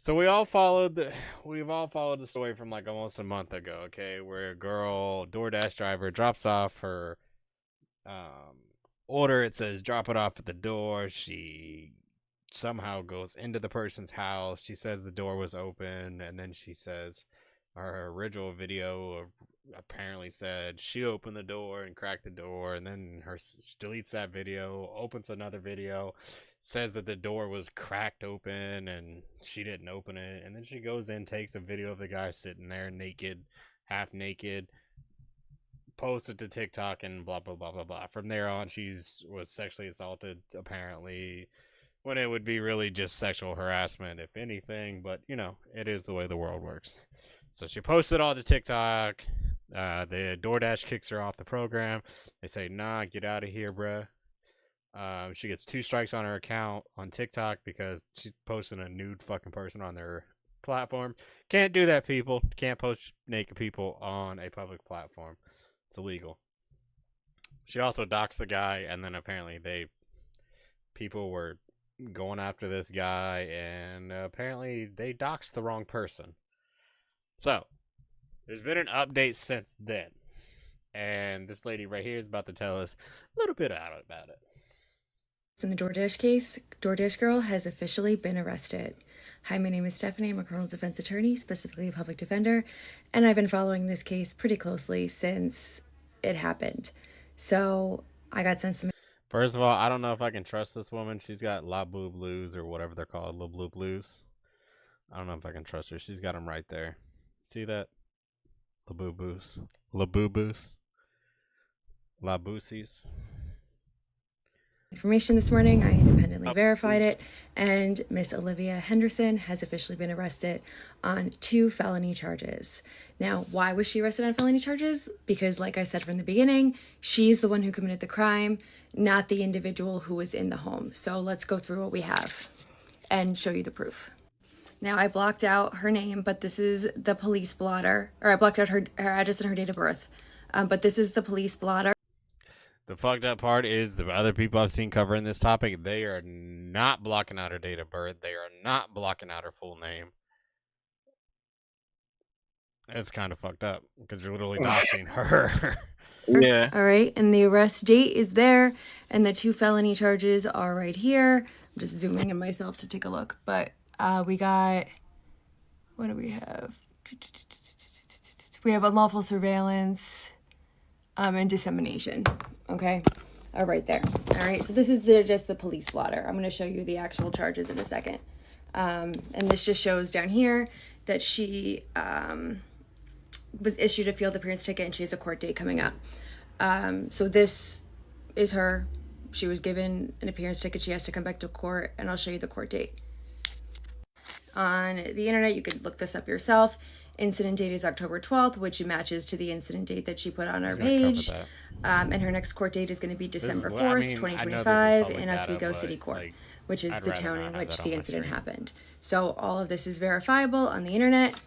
So we've all followed the story from like almost a month ago, okay, where a girl DoorDash driver drops off her um order. It says drop it off at the door. She somehow goes into the person's house. She says the door was open, and then she says her original video apparently said she opened the door and cracked the door, and then she deletes that video, opens another video, says that the door was cracked open and she didn't open it, and then she goes in, takes a video of the guy sitting there naked, half naked, posts it to TikTok, and blah blah blah blah blah. From there on, was sexually assaulted apparently, when it would be really just sexual harassment, if anything. But it is the way the world works. So she posted all to TikTok. The DoorDash kicks her off the program. They say, "Nah, get out of here, bruh." She gets 2 strikes on her account on TikTok because she's posting a nude fucking person on their platform. Can't do that, people. Can't post naked people on a public platform. It's illegal. She also doxed the guy, and then apparently people were going after this guy, and apparently they doxed the wrong person. So there's been an update since then, and this lady right here is about to tell us a little bit about it. In the DoorDash case, DoorDash girl has officially been arrested. Hi, my name is Stephanie. I'm a criminal defense attorney, specifically a public defender, and I've been following this case pretty closely since it happened. So I got sent some. First of all, I don't know if I can trust this woman. She's got La Blue Blues or whatever they're called, La Blue Blues. I don't know if I can trust her. She's got them right there. See that? La Boo Boos. La Boo Boos. La Boosies. Information this morning. I independently verified it, and Miss Olivia Henderson has officially been arrested on 2 felony charges. Now, why was she arrested on felony charges? Because, like I said from the beginning, she's the one who committed the crime, not the individual who was in the home. So let's go through what we have and show you the proof. Now, I blocked out her name, but this is the police blotter, or I blocked out her address and her date of birth. But this is the police blotter. The fucked up part is the other people I've seen covering this topic, they are not blocking out her date of birth. They are not blocking out her full name. It's kind of fucked up because you're literally doxing her. Yeah. All right, and the arrest date is there, and the 2 felony charges are right here. I'm just zooming in myself to take a look, but we got, what do we have? We have unlawful surveillance and dissemination. Okay, right there. All right, so this is just the police blotter. I'm going to show you the actual charges in a second. And this just shows down here that she was issued a field appearance ticket and she has a court date coming up. So this is her. She was given an appearance ticket. She has to come back to court, and I'll show you the court date. On the internet, you could look this up yourself. Incident date is October 12th, which matches to the incident date that she put on our page. And her next court date is going to be December 4th, 2025 in Oswego City Court, which is the town in which the incident happened. So all of this is verifiable on the internet.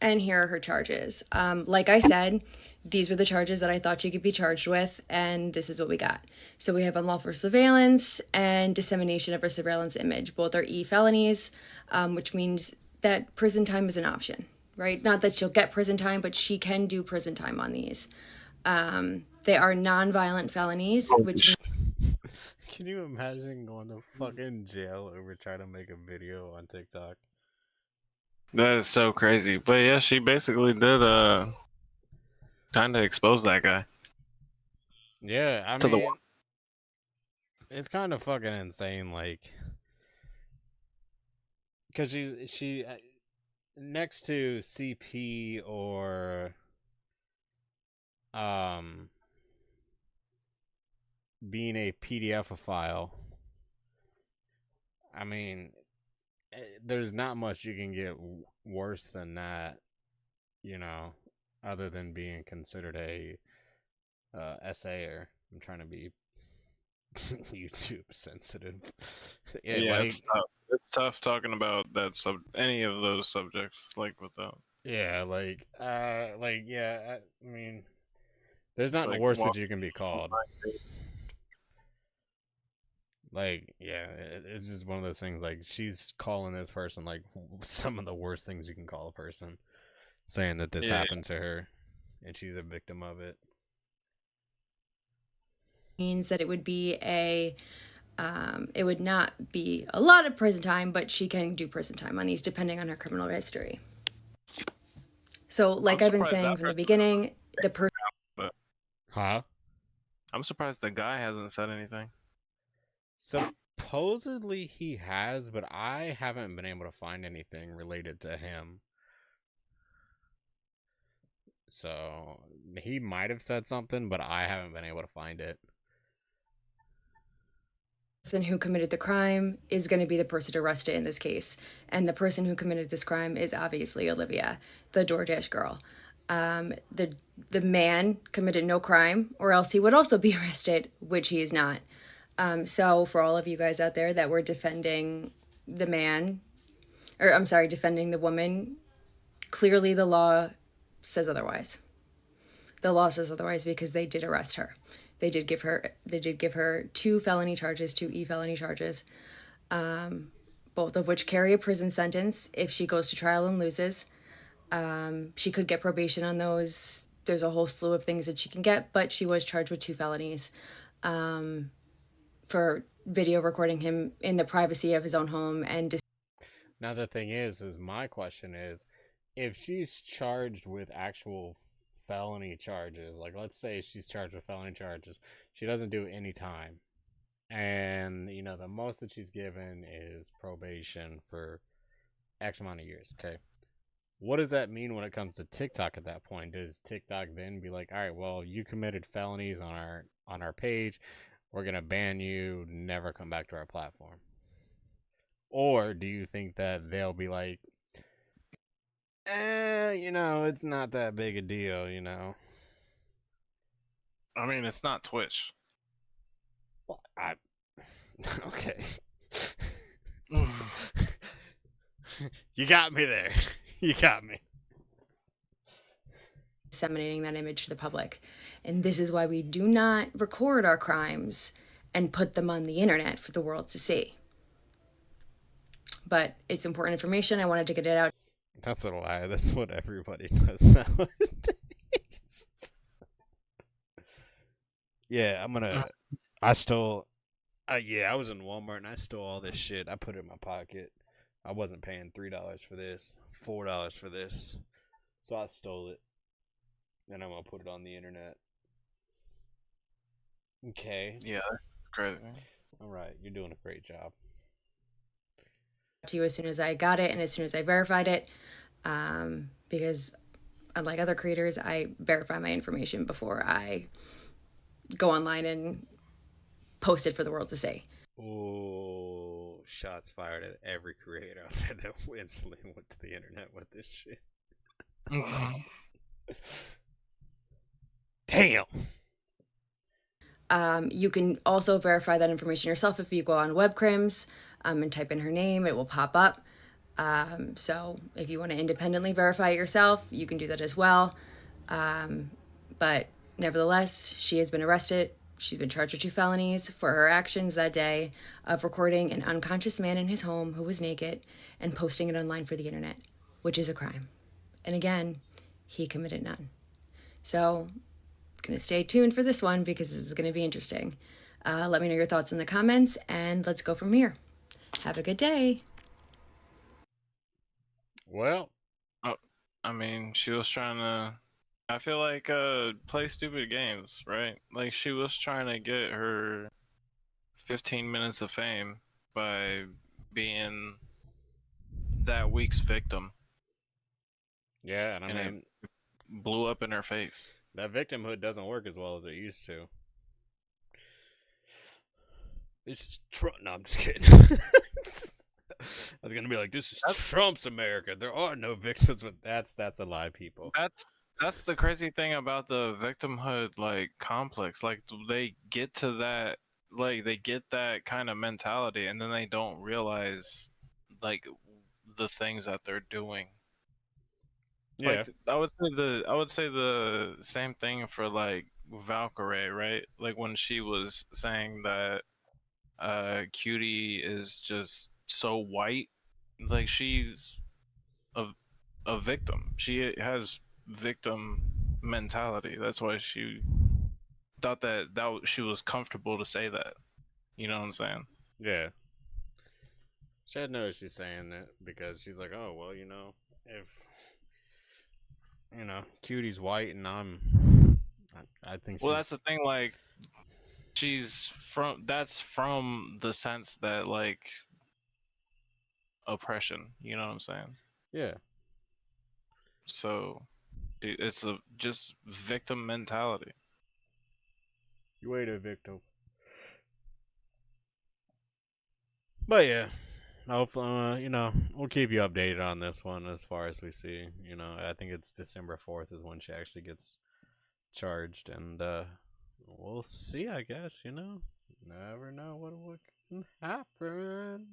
And here are her charges. Like I said, these were the charges that I thought she could be charged with, and this is what we got. So we have unlawful surveillance and dissemination of a surveillance image. Both are felonies, which means that prison time is an option, right? Not that she'll get prison time, but she can do prison time on these. They are non-violent felonies, which... Can you imagine going to fucking jail over trying to make a video on TikTok? That is so crazy. But yeah, she basically did kind of expose that guy. Yeah, I mean, it's kind of fucking insane, like, because she next to CP or being a PDF file, I mean, there's not much you can get worse than that, other than being considered a essayer. I'm trying to be YouTube sensitive. Yeah, it's tough. It's tough talking about any of those subjects like without. Yeah, I mean, there's not worse that you can be called. Like, yeah, it's just one of those things. Like, she's calling this person like some of the worst things you can call a person, saying that this Yeah. happened to her, and she's a victim of it. Means that it would be it would not be a lot of prison time, but she can do prison time on these depending on her criminal history. So, I'm like I've been surprised saying that from the person, beginning, the person but Huh? I'm surprised the guy hasn't said anything. Supposedly he has, but I haven't been able to find anything related to him. So he might have said something, but I haven't been able to find it. who committed the crime is going to be the person arrested in this case. And the person who committed this crime is obviously Olivia, the DoorDash girl. The man committed no crime, or else he would also be arrested, which he is not. So for all of you guys out there that were defending the man, or I'm sorry, defending the woman, clearly the law says otherwise. The law says otherwise because they did arrest her. They did give her two felony charges, two felony charges, both of which carry a prison sentence if she goes to trial and loses. She could get probation on those. There's a whole slew of things that she can get, but she was charged with two felonies for video recording him in the privacy of his own home and Now the thing is my question is, if she's charged with actual felony charges, like let's say she's charged with felony charges, she doesn't do any time, and you know the most that she's given is probation for X amount of years. Okay, what does that mean when it comes to TikTok at that point? Does TikTok then be like, all right, well, you committed felonies on our page, we're gonna ban you, never come back to our platform? Or do you think that they'll be like, you know, it's not that big a deal, you know? I mean, it's not Twitch. Well, okay. You got me there. You got me. disseminating that image to the public. And this is why we do not record our crimes and put them on the internet for the world to see. But it's important information. I wanted to get it out. That's a lie. That's what everybody does nowadays. Yeah, I stole. Yeah, I was in Walmart and I stole all this shit. I put it in my pocket. I wasn't paying $3 for this, $4 for this, so I stole it. And I'm gonna put it on the internet. Okay. Yeah, crazy. All right, you're doing a great job. To you as soon as I got it and as soon as I verified it, because unlike other creators, I verify my information before I go online and post it for the world to see. Oh, shots fired at every creator out there that instantly went to the internet with this shit. Damn. You can also verify that information yourself if you go on WebCrims and type in her name, it will pop up. So if you want to independently verify it yourself, you can do that as well. But nevertheless, she has been arrested. She's been charged with two felonies for her actions that day of recording an unconscious man in his home who was naked and posting it online for the internet, which is a crime. And again, he committed none. So I'm going to stay tuned for this one because this is going to be interesting. Let me know your thoughts in the comments and let's go from here. Have a good day. Well, I mean, she was trying to. I feel like play stupid games, right? Like she was trying to get her 15 minutes of fame by being that week's victim, yeah, and I and it mean, blew up in her face. that victimhood doesn't work as well as it used to. This is Trump. No, I'm just kidding. I was gonna be like, this is Trump's America. There are no victims, but that's a lie, people. That's the crazy thing about the victimhood like complex. Like they get to that, like they get that kind of mentality, and then they don't realize like the things that they're doing. Yeah, Like I would say the same thing for like Valkyrie, right? Like when she was saying that Cutie is just so white. Like she's a a victim. She has victim mentality. That's why she thought that she was comfortable to say that. You know what I'm saying? Yeah. She had no issue saying it because she's like, oh, well, if, Cutie's white and I think Well, that's she's, the thing. Like, that's from the sense that like oppression. You know what I'm saying? yeah. So it's a just victim mentality. You ain't a victim. But yeah, hopefully, we'll keep you updated on this one as far as we see. I think it's December 4th is when she actually gets charged, and we'll see. I guess. Never know what can happen.